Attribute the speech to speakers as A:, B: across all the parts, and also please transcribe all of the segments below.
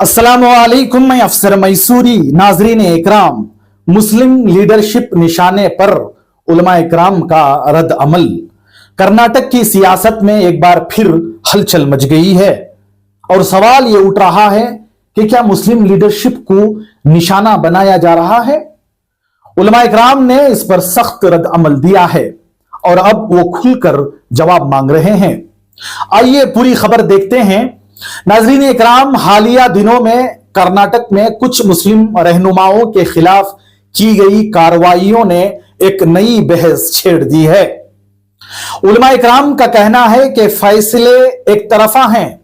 A: अस्सलामुअलैकुम, मैं अफसर मैसूरी। नाजरीन इकराम, मुस्लिम लीडरशिप निशाने पर उलमा इकराम का रद्द अमल। कर्नाटक की सियासत में एक बार फिर हलचल मच गई है और सवाल यह उठ रहा है कि क्या मुस्लिम लीडरशिप को निशाना बनाया जा रहा है। उलमा इकराम ने इस पर सख्त रद्द अमल दिया है और अब वो खुलकर जवाब मांग रहे हैं। आइए पूरी खबर देखते हैं। नाजरीन इकराम, हालिया दिनों में कर्नाटक में कुछ मुस्लिम रहनुमाओं के खिलाफ की गई कार्रवाइयों ने एक नई बहस छेड़ दी है। उलमा इकराम का कहना है कि फैसले एक तरफा हैं,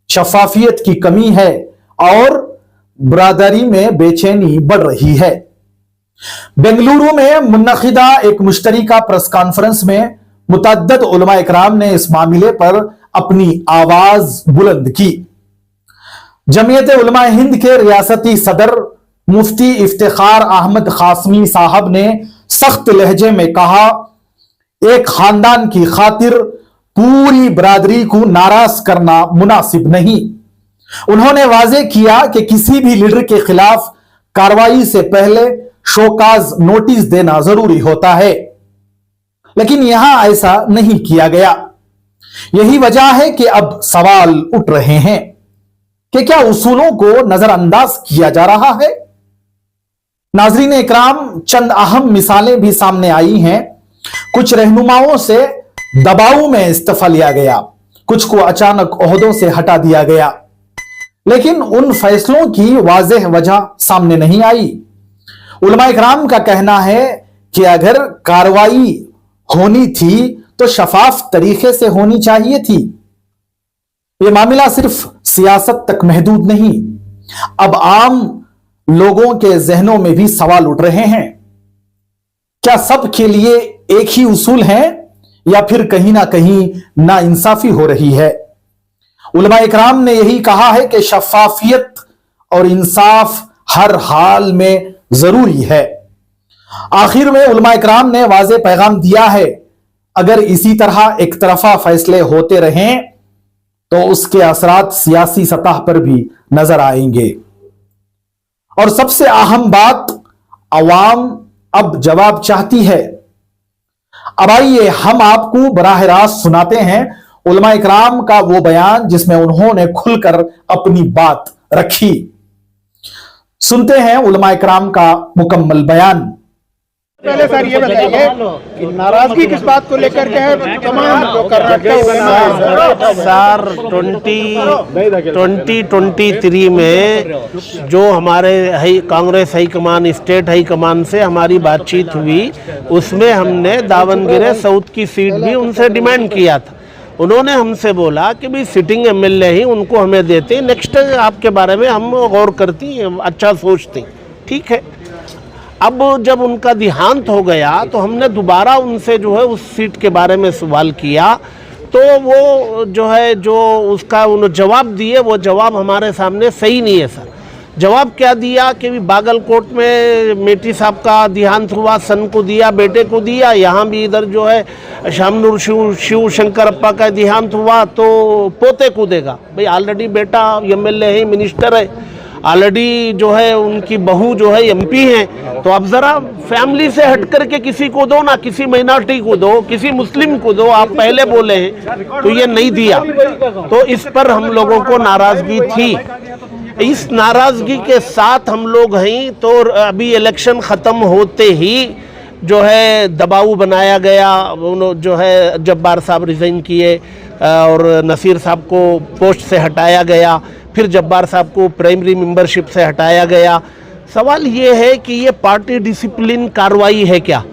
A: शफाफियत की कमी है और बरादरी में बेचैनी बढ़ रही है। बेंगलुरु में मुनक्किदा एक मुश्तरका प्रेस कॉन्फ्रेंस में मुतअद्दिद उलमा इकराम ने इस मामले पर अपनी आवाज बुलंद की। जमीयत उलमा हिंद के रियासती सदर मुफ्ती इफ्तिखार अहमद कासमी साहब ने सख्त लहजे में कहा, एक खानदान की खातिर पूरी बरादरी को नाराज करना मुनासिब नहीं। उन्होंने वाजे किया कि किसी भी लीडर के खिलाफ कार्रवाई से पहले शोकाज नोटिस देना जरूरी होता है, लेकिन यहां ऐसा नहीं किया गया। यही वजह है कि अब सवाल उठ रहे हैं कि क्या उसूलों को नजरअंदाज किया जा रहा है। नाजरीन इकराम, चंद अहम मिसालें भी सामने आई हैं। कुछ रहनुमाओं से दबाव में इस्तीफा लिया गया, कुछ को अचानक ओहदों से हटा दिया गया, लेकिन उन फैसलों की वाज़ेह वजह सामने नहीं आई। उलमा इकराम का कहना है कि अगर कार्रवाई होनी थी तो शफाफ तरीके से होनी चाहिए थी। यह मामला सिर्फ सियासत तक महदूद नहीं, अब आम लोगों के जहनों में भी सवाल उठ रहे हैं। क्या सब के लिए एक ही उसूल है या फिर कहीं ना कहीं नाइंसाफी हो रही है। उलमा इकराम ने यही कहा है कि शफाफियत और इंसाफ हर हाल में जरूरी है। आखिर में उलमा इकराम ने वाज़ेह पैगाम दिया है, अगर इसी तरह एक तरफा फैसले होते रहें तो उसके असरात सियासी सतह पर भी नजर आएंगे। और सबसे अहम बात, अवाम अब जवाब चाहती है। अब आइए हम आपको बराह रास्त सुनाते हैं उलमा इकराम का वो बयान जिसमें उन्होंने खुलकर अपनी बात रखी। सुनते हैं उलमा इकराम का मुकम्मल बयान।
B: पहले सर ये बताइए कि नाराजगी किस बात को लेकर के है। तमाम जो कर्नाटक
C: सर 2023 में जो हमारे कांग्रेस हाईकमान, स्टेट हाईकमान से हमारी बातचीत हुई, उसमें हमने दावनगिरे साउथ की सीट भी उनसे डिमांड किया था। उन्होंने हमसे बोला कि भाई सिटिंग एमएलए ही उनको हमें देते, नेक्स्ट आपके बारे में हम गौर करती, अच्छा सोचते। ठीक है, अब जब उनका देहांत हो गया तो हमने दोबारा उनसे जो है उस सीट के बारे में सवाल किया, तो वो जो है जो उसका उन्होंने जवाब दिए, वो जवाब हमारे सामने सही नहीं है सर। जवाब क्या दिया कि बागलकोट में मेटी साहब का देहांत हुआ, सन को दिया, बेटे को दिया, यहाँ भी इधर जो है शामनूर शिव शंकरप्पा का देहांत हुआ तो पोते को देगा। भाई ऑलरेडी बेटा एमएलए है, मिनिस्टर है, ऑलरेडी जो है उनकी बहू जो है एमपी हैं, तो अब ज़रा फैमिली से हट करके किसी को दो ना, किसी माइनॉरिटी को दो, किसी मुस्लिम को दो। आप पहले बोले हैं तो ये नहीं दिया, तो इस पर हम लोगों को नाराज़गी थी। इस नाराज़गी के साथ हम लोग हैं, तो अभी इलेक्शन ख़त्म होते ही जो है दबाव बनाया गया। जो है जब्बार साहब रिज़ाइन किए और नसीर साहब को पोस्ट से हटाया गया, फिर जब्बार साहब को प्राइमरी मेंबरशिप से हटाया गया। सवाल ये है कि ये पार्टी डिसिप्लिन कार्रवाई है क्या?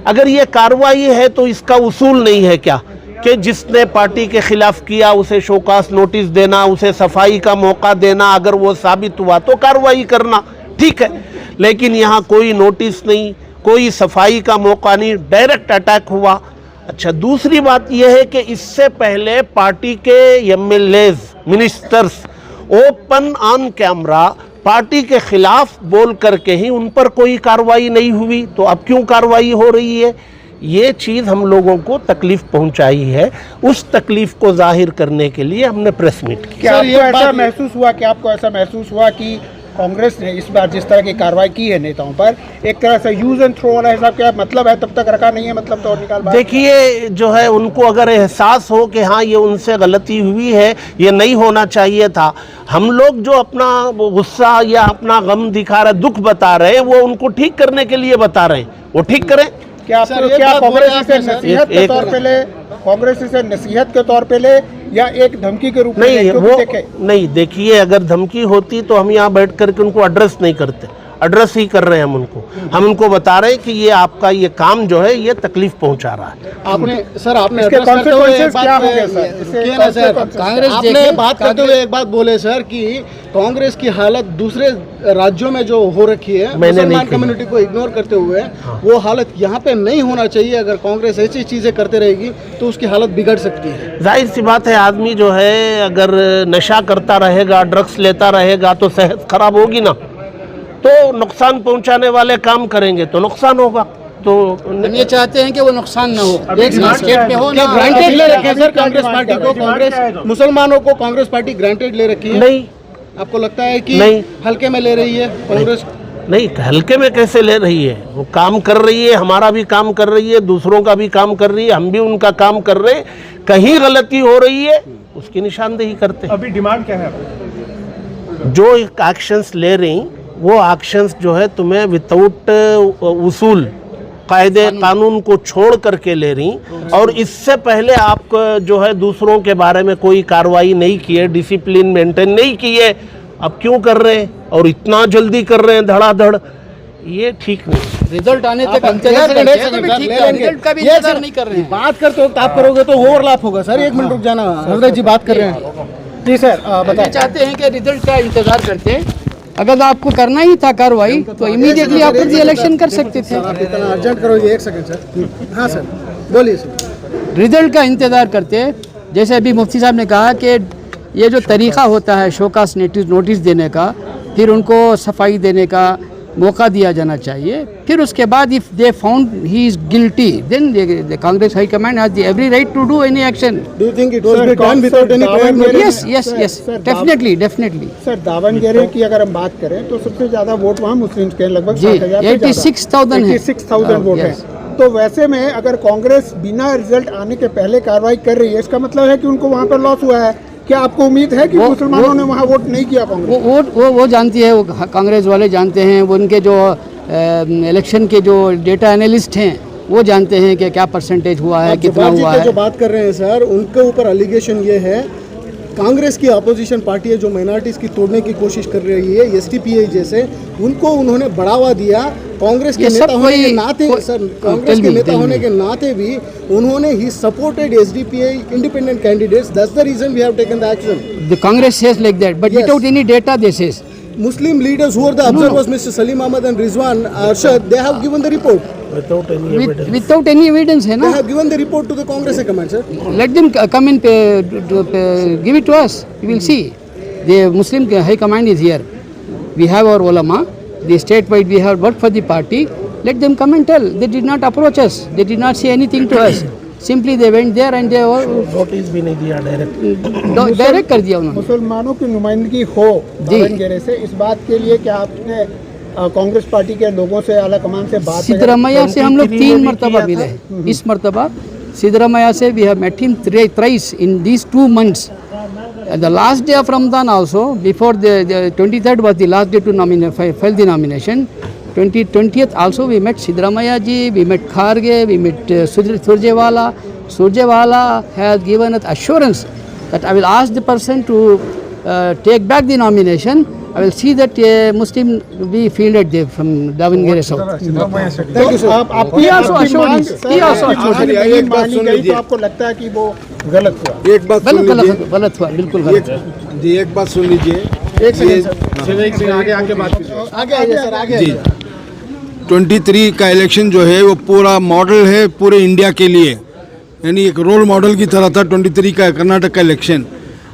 C: अगर ये कार्रवाई है तो इसका उसूल नहीं है क्या कि जिसने पार्टी के खिलाफ किया उसे शोकास नोटिस देना, उसे सफाई का मौका देना, अगर वो साबित हुआ तो कार्रवाई करना। ठीक है, लेकिन यहाँ कोई नोटिस नहीं, कोई सफाई का मौका नहीं, डायरेक्ट अटैक हुआ। अच्छा, दूसरी बात यह है कि इससे पहले पार्टी के MLAs, ministers open on camera party के खिलाफ बोल करके ही उन पर कोई कार्रवाई नहीं हुई, तो अब क्यों कार्रवाई हो रही है? ये चीज़ हम लोगों को तकलीफ़ पहुंचाई है। उस तकलीफ़ को जाहिर करने के लिए हमने प्रेस मीट की।
B: क्या आपको ऐसा महसूस हुआ कि कांग्रेस ने इस बार जिस तरह की कार्रवाई की है नेताओं पर, एक तरह से यूज एंड थ्रो वाला हिसाब क्या मतलब है, तब तक रखा नहीं है, मतलब तो निकाल बाहर?
C: देखिए, जो है उनको अगर एहसास हो कि हाँ ये उनसे गलती हुई है, ये नहीं होना चाहिए था, हम लोग जो अपना गुस्सा या अपना गम दिखा रहे, दुख बता रहे, वो उनको ठीक करने के लिए बता रहे हैं, वो ठीक करें।
B: क्या कांग्रेस इसे नसीहत के तौर पे ले, कांग्रेस इसे नसीहत के तौर पे ले, या एक धमकी के रूप में?
C: नहीं, देखिए, अगर धमकी होती तो हम यहाँ बैठ करके उनको एड्रेस नहीं करते, एड्रेस ही कर रहे हैं हम उनको बता रहे हैं कि ये आपका ये काम जो है ये तकलीफ पहुंचा रहा है।
D: आपने
B: इसके कॉन्सिक्वेंसेस क्या होंगे सर?
D: कांग्रेस आपने बात करते हुए एक बात बोले सर कि कांग्रेस की हालत दूसरे राज्यों में जो हो रखी है मुसलमान कम्युनिटी को इग्नोर करते हुए, वो हालत यहाँ पे नहीं होना चाहिए। अगर कांग्रेस ऐसी चीजें करते रहेगी तो उसकी हालत बिगड़ सकती है।
C: जाहिर सी बात है, आदमी जो है अगर नशा करता रहेगा, ड्रग्स लेता रहेगा तो सेहत खराब होगी ना, तो नुकसान पहुंचाने वाले काम करेंगे तो नुकसान होगा। तो
D: हम ये चाहते हैं कि वो नुकसान ना हो, एक स्टेट में हो ना। ग्रांटेड ले रखे सर कांग्रेस पार्टी को, कांग्रेस मुसलमानों को कांग्रेस पार्टी ग्रांटेड ले रखी है।
C: नहीं,
D: आपको लगता है कि
C: नहीं,
D: हल्के में ले रही है कांग्रेस?
C: नहीं, हल्के में कैसे ले रही है, वो काम कर रही है, हमारा भी काम कर रही है, दूसरों का भी काम कर रही है, हम भी उनका काम कर रहे हैं। कहीं गलती हो रही है उसकी निशानदेही करते हैं।
B: अभी डिमांड क्या है?
C: जो एक्शंस ले रही वो एक्शंस जो है तुम्हें विदाउट उसूल कायदे कानून को छोड़ करके ले रही, और इससे पहले आप जो है दूसरों के बारे में कोई कार्रवाई नहीं की है, डिसिप्लिन मेंटेन नहीं की है, अब क्यों कर रहे हैं और इतना जल्दी कर रहे हैं धड़ाधड़, ये ठीक नहीं।
D: रिजल्ट आने तक इंतजार रिजल्ट का भी इंतजार नहीं कर रहे हैं। बात करते वक्त आप करोगे तो ओवरलैप होगा सर। एक मिनट रुक जाना, हजरत जी बात कर रहे हैं।
B: जी सर, बताइए।
D: चाहते हैं कि रिजल्ट का इंतजार करते, अगर आपको करना ही था कार्रवाई तो इमीडिएटली आप इलेक्शन कर सकते थे।
B: आप इतना अर्जेंट करोगे? एक सेकंड सर। हाँ सर, बोलिए सर।
D: रिजल्ट का इंतजार करते, जैसे अभी मुफ्ती साहब ने कहा कि ये जो तरीक़ा होता है शोकास नोटिस देने का, फिर उनको सफाई देने का मौका दिया जाना चाहिए, फिर उसके बाद if they found he is guilty then the Congress high command has the every right to do any action.
B: Do you think it was done without any prior notice?
D: Yes, definitely
B: sir, Davanagere की अगर हम बात करें तो सबसे ज्यादा vote वहाँ Muslims के लगभग
D: 86,000
B: वोट हैं। तो वैसे में अगर कांग्रेस बिना रिजल्ट आने के पहले कार्रवाई कर रही है, इसका मतलब है कि उनको वहाँ पर लॉस हुआ है। क्या आपको उम्मीद है कि मुसलमानों ने वहाँ वोट नहीं किया? कांग्रेस
D: वो जानती है, वो कांग्रेस वाले जानते हैं, वो उनके जो इलेक्शन के जो डेटा एनालिस्ट हैं वो जानते हैं कि क्या परसेंटेज हुआ है, कितना हुआ है।
B: जो बात कर रहे हैं सर, उनके ऊपर एलिगेशन ये है कांग्रेस की अपोजिशन पार्टी है जो माइनॉरिटीज़ की तोड़ने की कोशिश कर रही है, एसटीपीआई जैसे, उनको उन्होंने बढ़ावा दिया। कांग्रेस के नेता होने के नाते सर, कांग्रेस के नेता होने के नाते भी उन्होंने ही supported SDPI independent candidates, that's the reason we have taken the action.
D: The Congress says like that, but without any data they says
B: Muslim leaders who are the observers, Mr. Salim Ahmad and Rizwan Arshad, they have given the report.
D: Without any evidence, है ना?
B: They have given the report to the Congress High Command, sir.
D: Let them come in, give it to us. We will see. The Muslim High Command is here. We have our ulama. The statewide we have worked for the party. Let them come and tell. They did not approach us. They did not say anything to us. Simply they went there and they
C: notice भी नहीं दिया,
D: direct कर दिया उन्होंने।
B: मुसलमानों की नुमाइंदगी हो दावनगेरे से, इस बात के लिए क्या आपने कांग्रेस पार्टी के लोगों से, आला कमान से बात?
D: सिद्धरामैया से हम लोग 3 मरतबा मिले हैं। इस मरतबा सिद्धरामैया से we have met him thrice in these 2 months. The last day of Ramadan also, before the 23rd was the last day to file the nomination. 20th also we met Siddaramaiah ji, we met Kharge, we met Surjewala. Surjewala has given us assurance that I will ask the person to take back the nomination. I will see that Muslim be fielded there from Davangere South.
B: Thank you, sir.
D: He also assured us. He also assured us.
B: एक बात सुन लीजिए, आपको लगता है कि वो गलत हुआ?
E: एक बात सुन लीजिए,
D: गलत हुआ, बिल्कुल गलत हुआ।
E: जी एक बात सुन लीजिए,
B: एक सेकंड आगे बात कीजिए। आगे आइए सर, आगे
E: जी 23 का इलेक्शन जो है वो पूरा मॉडल है पूरे इंडिया के लिए, यानी एक रोल मॉडल की तरह था 23 का कर्नाटक का इलेक्शन।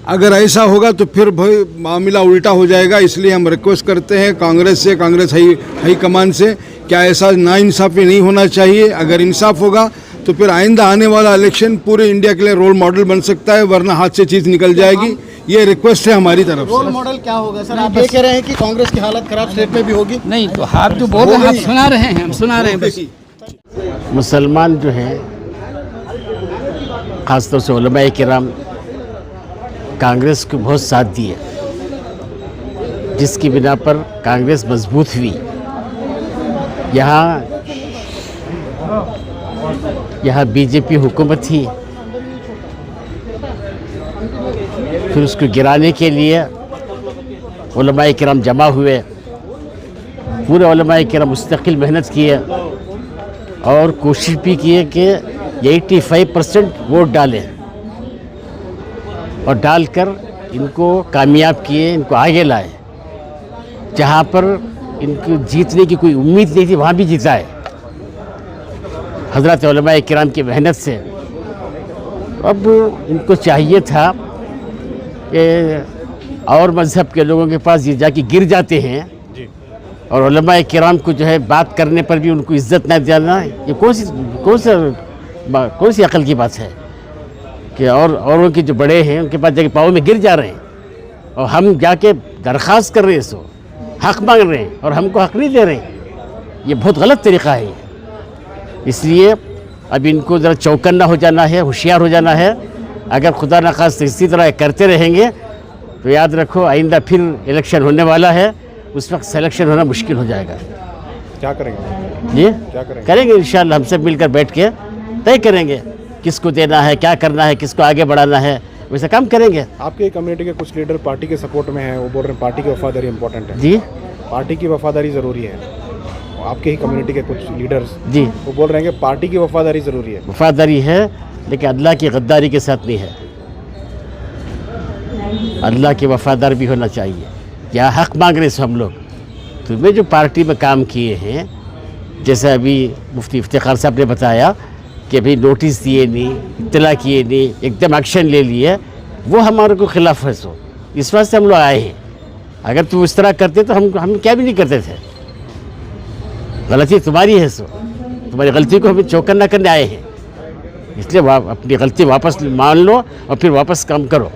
E: अगर ऐसा होगा तो फिर भाई मामला उल्टा हो जाएगा, इसलिए हम रिक्वेस्ट करते हैं कांग्रेस से, कांग्रेस हाई कमान से, क्या ऐसा नाइंसाफ़ी नहीं होना चाहिए। अगर इंसाफ होगा तो फिर आइंदा आने वाला इलेक्शन पूरे इंडिया के लिए रोल मॉडल बन सकता है, वरना हाथ से चीज़ निकल जाएगी। ये रिक्वेस्ट है हमारी तरफ
B: रोल
E: से।
B: मॉडल क्या होगा सर? आप ये कह रहे हैं कि कांग्रेस की हालत खराब स्टेट में भी होगी?
D: नहीं तो आप जो बोल रहे हैं आप सुना रहे हैं, हम सुना रहे हैं बस।
C: मुसलमान जो हैं ख़ासतौर से उलमाए किराम कांग्रेस को बहुत साथ दिए, जिसकी बिना पर कांग्रेस मजबूत हुई। यहाँ बीजेपी हुकूमत थी, फिर उसको गिराने के लिए उलमाए किराम जमा हुए, पूरे उलमाए किराम मुस्तकिल मेहनत किए और कोशिश भी किए कि 85% वोट डालें और डालकर इनको कामयाब किए, इनको आगे लाए। जहाँ पर इनको जीतने की कोई उम्मीद नहीं थी वहाँ भी जिताए हज़रत उलमाए किराम की मेहनत से। अब इनको चाहिए था कि और मज़हब के लोगों के पास ये जाके गिर जाते हैं और उलमाए किराम को जो है बात करने पर भी उनको इज्जत न देना, ये कौन सी अकल की बात है कि औरों के जो बड़े हैं उनके पास जाके पाँव में गिर जा रहे हैं और हम जाके दरख्वास्त कर रहे हैं, सो हक़ मांग रहे हैं और हमको हक़ नहीं दे रहे हैं। ये बहुत गलत तरीक़ा है। इसलिए अब इनको ज़रा चौकन्ना हो जाना है, होशियार हो जाना है। अगर खुदा न खास्ता इसी तरह करते रहेंगे तो याद रखो आइंदा फिर इलेक्शन होने वाला है, उस वक्त सिलेक्शन होना मुश्किल हो जाएगा।
F: क्या करेंगे?
C: जी
F: क्या करेंगे?
C: करेंगे इंशाअल्लाह, हम सब मिलकर बैठ के तय करेंगे किसको देना है, क्या करना है, किसको आगे बढ़ाना है, वैसे काम करेंगे।
F: आपके कम्युनिटी के कुछ लीडर पार्टी के सपोर्ट में हैं, वो बोल रहे हैं पार्टी की वफादारी इंपॉर्टेंट है।
C: जी
F: पार्टी की वफादारी ज़रूरी है। आपके ही कम्युनिटी के कुछ लीडर्स
C: जी
F: वो बोल रहे हैं कि पार्टी की वफादारी ज़रूरी है।
C: वफादारी है, लेकिन अल्लाह की गद्दारी के साथ नहीं है। अल्लाह के वफादार भी होना चाहिए। क्या हक़ मांग रहे हैं हम लोग? तुम्हें जो पार्टी में काम किए हैं, जैसे अभी मुफ्ती इफ्तिखार साहब ने बताया कि भाई नोटिस दिए नहीं, इत्तला किए नहीं, एकदम एक्शन ले लिए, वो हमारे को खिलाफ है। सो इस वास्ते हम लोग आए हैं। अगर तुम इस तरह करते तो हम क्या भी नहीं करते थे। गलती तुम्हारी है, सो तुम्हारी गलती को हमें चौकन्ना करने आए हैं। इसलिए अपनी गलती वापस मान लो और फिर वापस काम करो।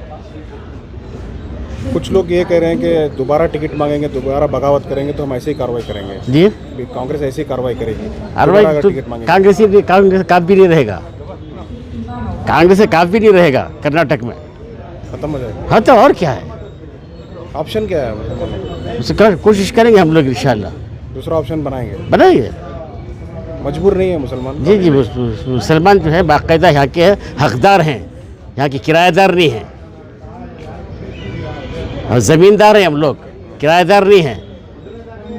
F: कुछ लोग ये कह रहे हैं कि दोबारा टिकट मांगेंगे, दोबारा बगावत करेंगे तो हम ऐसे ही कार्रवाई करेंगे।
C: जी
F: कांग्रेस ऐसी कार्रवाई करेगी।
C: कार्रवाई
F: दोबारा
C: तो
F: टिकट मांगेंगे।
C: कांग्रेस काफ भी नहीं रहेगा, कांग्रेस से काफ भी नहीं रहेगा कर्नाटक में।
F: खत्म हो जाएगा।
C: हाँ तो और क्या है,
F: ऑप्शन क्या है?
C: उससे कोशिश करेंगे हम लोग इंशाल्लाह,
F: दूसरा ऑप्शन बनाएंगे।
C: बनाएंगे।
F: मजबूर नहीं है मुसलमान।
C: जी जी मुसलमान जो है बाकायदा यहाँ के हकदार हैं, यहाँ के किराएदार नहीं हैं और ज़मींदार हैं। हम लोग किराएदार नहीं हैं।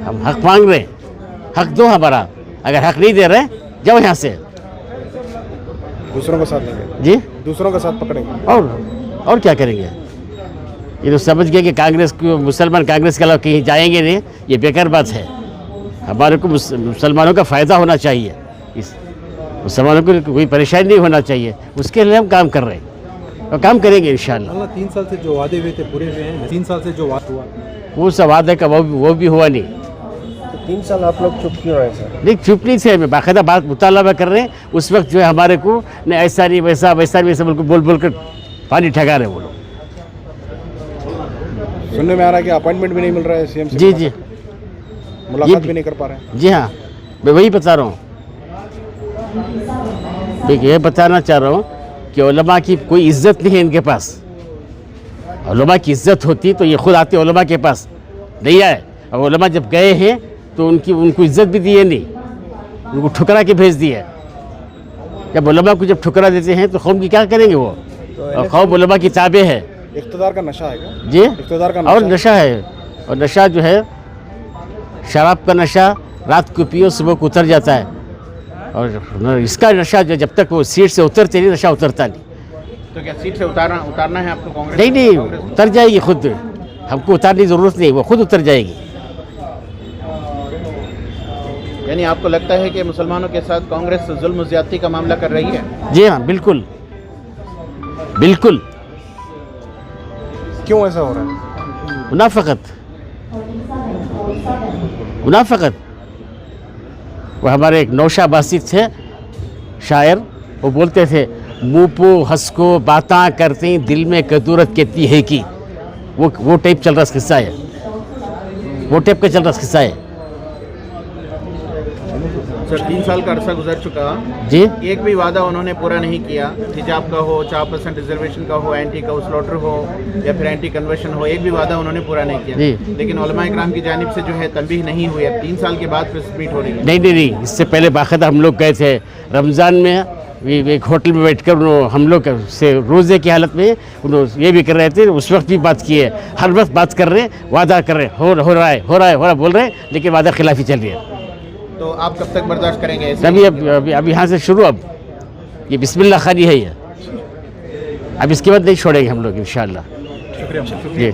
C: हम हक मांग रहे हैं, हक दो हमारा। अगर हक नहीं दे रहे जाओ यहाँ से।
F: दूसरों का साथ देंगे।
C: जी
F: दूसरों का साथ पकड़ेंगे।
C: और क्या करेंगे? ये तो समझ गए कि कांग्रेस को, मुसलमान कांग्रेस के अलावा कहीं जाएंगे नहीं, ये बेकार बात है। हमारे को मुसलमानों का फ़ायदा होना चाहिए, इस मुसलमानों को कोई परेशानी नहीं होना चाहिए, उसके लिए हम काम कर रहे हैं और काम करेंगे इंशाअल्लाह।
G: 3 साल से जो वादे हुए थे पूरे हुए हैं? 3 साल से जो वादा हुआ
C: वो सब वादे का वो भी हुआ नहीं।
F: तो 3 साल आप लोग चुप क्यों रहे सर?
C: नहीं चुप नहीं थे, हमें बाकायदा बात मुतालबा कर रहे हैं। उस वक्त जो है हमारे को नहीं ऐसा नहीं वैसा नहीं वैसा बोल कर पानी ठगा रहे वो लोग।
F: सुनने में आ रहा है कि अपॉइंटमेंट भी नहीं मिल रहा है सीएम से।
C: जी जी
F: मुलाकात भी नहीं कर पा रहे हैं।
C: जी हाँ, मैं वही बता रहा हूँ। देखिए ये बताना चाह रहा हूँ कि उलमा की कोई इज्जत नहीं है इनके पास। उलमा की इज्जत होती तो ये खुद आते उलमा के पास, नहीं आए। और उलमा जब गए हैं तो उनको इज्जत भी दी है नहीं, उनको ठुकरा के भेज दिया। जब उलमा को जब ठुकरा देते हैं तो कौम की क्या करेंगे वो? और कौम उलमा की ताबे है।
F: इक़्तिदार का नशा है क्या?
C: जी
F: इक़्तिदार का
C: और नशा है। और नशा जो है शराब का नशा, रात को पियो सुबह को उतर जाता है। और इसका नशा जो जब तक वो सीट से उतरते नहीं, नशा उतरता नहीं।
H: तो क्या सीट से उतारना है आपको कांग्रेस?
C: नहीं उतर जाएगी खुद, हमको उतारने की ज़रूरत नहीं, वो खुद उतर जाएगी।
H: यानी आपको लगता है कि मुसलमानों के साथ कांग्रेस जुल्म ज़्यादती का मामला कर रही है?
C: जी हाँ बिल्कुल बिल्कुल।
F: क्यों ऐसा हो रहा है?
C: मुनाफकत। वो हमारे एक नौशा बासित थे शायर,
I: वो बोलते थे मुँह हंसको बातें करते दिल में कदूरत कहती है कि वो टाइप चल रहा किस्सा है, वो टाइप का चल रहा किस्सा है।
H: सर 3 साल का अरसा गुजर चुका
I: जी,
H: एक भी वादा उन्होंने पूरा नहीं किया। हिजाब का हो, 4% रिजर्वेशन का हो, एंटी का स्लॉटर हो या फिर एंटी कन्वर्शन हो, एक भी वादा उन्होंने पूरा नहीं किया।
I: जी।
H: लेकिन उलमा इकराम की जानिब से जो है तंबीह नहीं हुई है। 3 साल के बाद प्रेस मीट हो रही है।
I: नहीं, इससे पहले बाकायदा हम लोग गए थे रमज़ान में, एक होटल में बैठकर हम लोग से रोज़े की हालत में ये भी कर रहे थे, उस वक्त भी बात की है, हर वक्त बात कर रहे, वादा कर रहे, हो रहा है बोल रहे, लेकिन वादा खिलाफी चल रही है।
H: तो आप कब तक बर्दाश्त करेंगे ऐसे?
I: अभी यहाँ से शुरू, अब ये बिस्मिल्लाह खानी है ये, अब इसके बाद नहीं छोड़ेंगे हम लोग इंशाअल्लाह।
G: शुक्रिया।
I: जी।